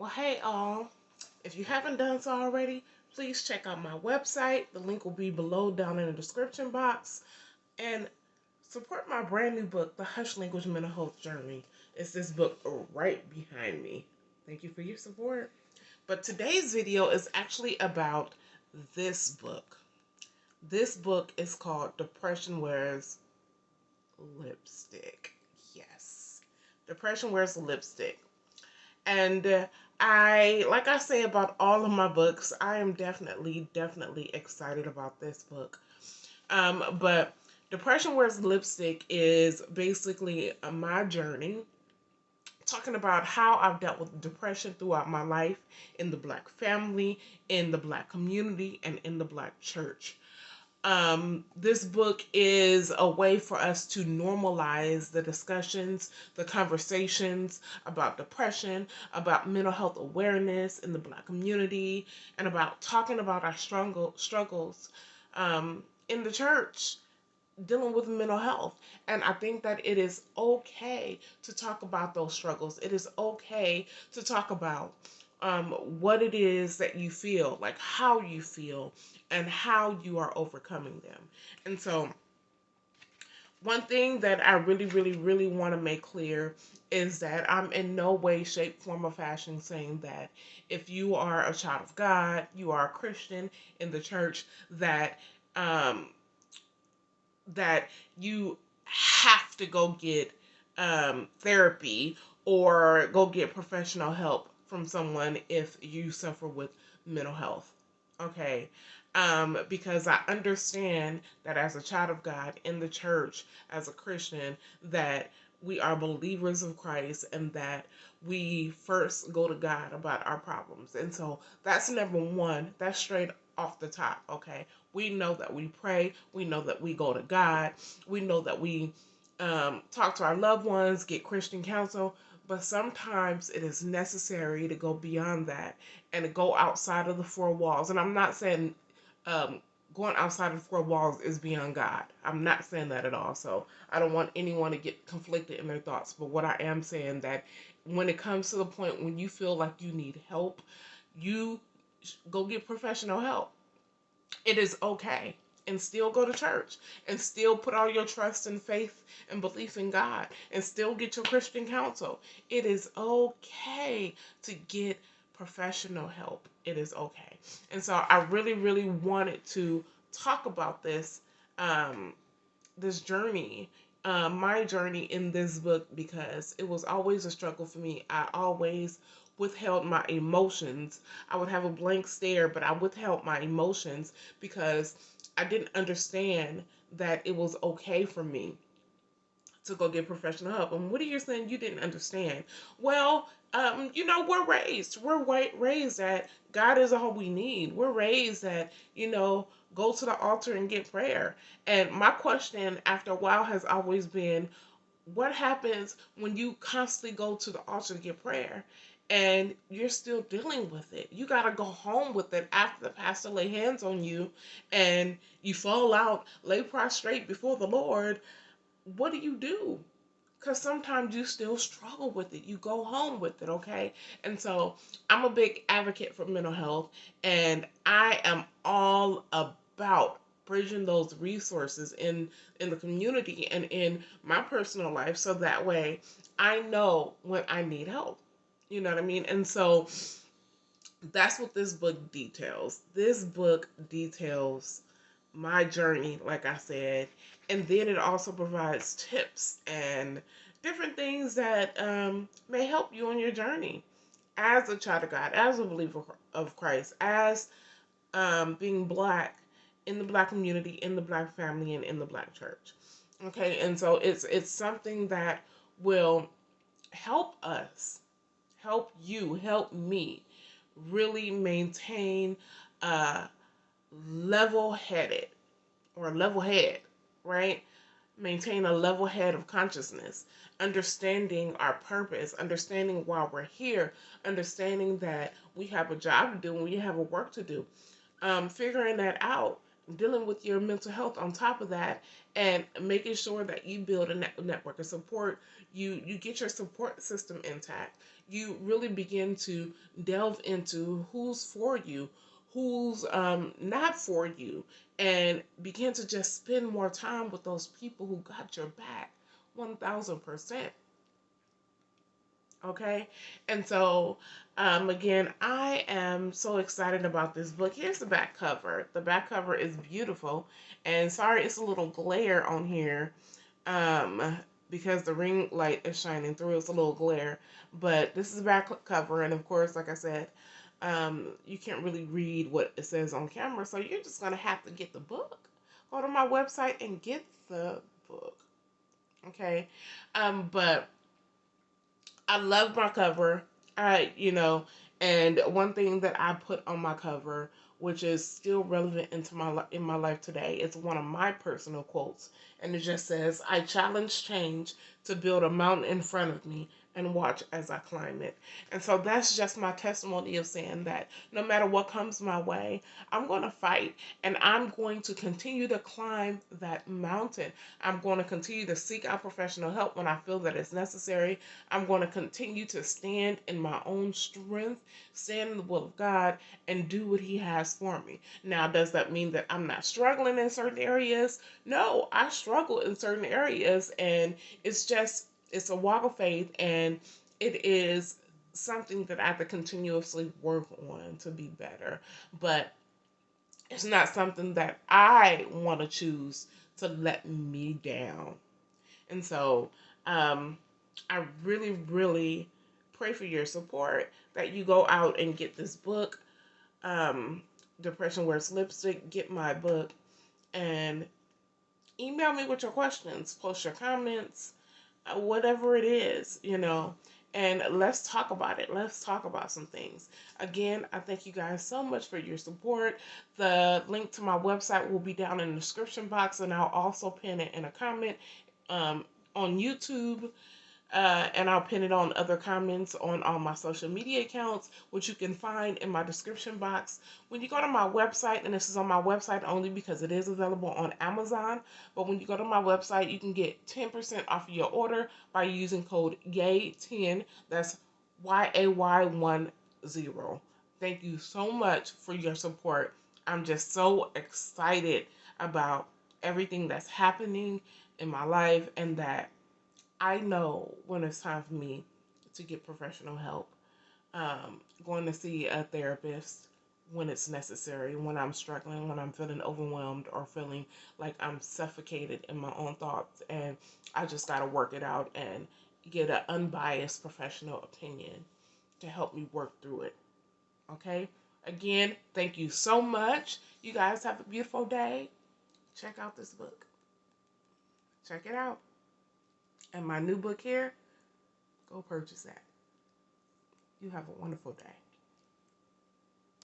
Well, hey all, if you haven't done so already, please check out my website. The link will be below down in the description box. And support my brand new book, The Hush Language Mental Health Journey. It's this book right behind me. Thank you for your support. But today's video is actually about this book. This book is called Depression Wears Lipstick. Yes. Depression Wears Lipstick. And like I say about all of my books, I am definitely excited about this book. But Depression Wears Lipstick is basically my journey, talking about how I've dealt with depression throughout my life in the Black family, in the Black community, and in the Black church. This book is a way for us to normalize the discussions, the conversations about depression, about mental health awareness in the Black community, and about talking about our struggles in the church dealing with mental health. And I think that it is okay to talk about those struggles. It is okay to talk about what it is that you feel, like how you feel, and how you are overcoming them. And so, one thing that I really want to make clear is that I'm in no way, shape, form, or fashion saying that if you are a child of God, you are a Christian in the church, um, that you have to go get therapy or go get professional help from someone if you suffer with mental health. Okay. Because I understand that as a child of God in the church, as a Christian, that we are believers of Christ and that we first go to God about our problems. And so that's number one. That's straight off the top. Okay. We know that we pray. We know that we go to God. We know that we talk to our loved ones, get Christian counsel. But sometimes it is necessary to go beyond that and to go outside of the four walls. And I'm not saying um, going outside of the four walls is beyond God. I'm not saying that at all. So I don't want anyone to get conflicted in their thoughts. But what I am saying that when it comes to the point when you feel like you need help, you go get professional help. It is okay. And still go to church and still put all your trust and faith and belief in God and still get your Christian counsel. It is okay to get professional help. It is okay. And so I really wanted to talk about um, this journey, my journey in this book, because it was always a struggle for me. I always withheld my emotions. I would have a blank stare, but I withheld my emotions because I didn't understand that it was okay for me to go get professional help. And what are you saying you didn't understand? Well, we're raised that God is all we need. We're raised that, go to the altar and get prayer. And my question after a while has always been, what happens when you constantly go to the altar to get prayer and you're still dealing with it? You got to go home with it after the pastor lay hands on you and you fall out, lay prostrate before the Lord. What do you do? Because sometimes you still struggle with it. You go home with it, okay? And so I'm a big advocate for mental health, and I am all about bridging those resources in the community and in my personal life so that way I know when I need help. You know what I mean? And so that's what this book details. This book details my journey, like I said, and then it also provides tips and different things that may help you on your journey as a child of God, as a believer of Christ, as being Black in the Black community, in the Black family, and in the Black church. Okay, and so it's something that will help us, help you, help me really maintain a level-headed or level head, right? Maintain a level head of consciousness, understanding our purpose, understanding why we're here, understanding that we have a job to do and we have a work to do, figuring that out dealing with your mental health on top of that, and making sure that you build a network of support. You get your support system intact. You really begin to delve into who's for you, who's not for you, and begin to just spend more time with those people who got your back 1000%. Okay. And so, again, I am so excited about this book. Here's the back cover. The back cover is beautiful. And sorry, it's a little glare on here, um, because the ring light is shining through. It's a little glare. But this is the back cover. And of course, like I said, you can't really read what it says on camera. So you're just going to have to get the book. Go to my website and get the book. Okay. But I love my cover. And one thing that I put on my cover, which is still relevant into in my life today, it's one of my personal quotes, and it just says, "I challenge change to build a mountain in front of me and watch as I climb it." And so that's just my testimony of saying that no matter what comes my way, I'm going to fight, and I'm going to continue to climb that mountain. I'm going to continue to seek out professional help when I feel that it's necessary. I'm going to continue to stand in my own strength, stand in the will of God, and do what He has for me. Now, does that mean that I'm not struggling in certain areas? No, I struggle in certain areas, and it's a walk of faith, and it is something that I have to continuously work on to be better. But it's not something that I want to choose to let me down. And so, um, I really, really pray for your support, that you go out and get this book, um, Depression Wears Lipstick. Get my book and email me with your questions, post your comments, whatever it is, and let's talk about it. Let's talk about some things. Again, I thank you guys so much for your support. The link to my website will be down in the description box, and I'll also pin it in a comment um, on YouTube, and I'll pin it on other comments on all my social media accounts, which you can find in my description box. When you go to my website, and this is on my website only because it is available on Amazon, but when you go to my website, you can get 10% off of your order by using code YAY10. That's YAY10. Thank you so much for your support. I'm just so excited about everything that's happening in my life, and that I know when it's time for me to get professional help. Going to see a therapist when it's necessary, when I'm struggling, when I'm feeling overwhelmed, or feeling like I'm suffocated in my own thoughts, and I just got to work it out and get an unbiased professional opinion to help me work through it. Okay? Again, thank you so much. You guys have a beautiful day. Check out this book. Check it out. And my new book here, go purchase that. You have a wonderful day.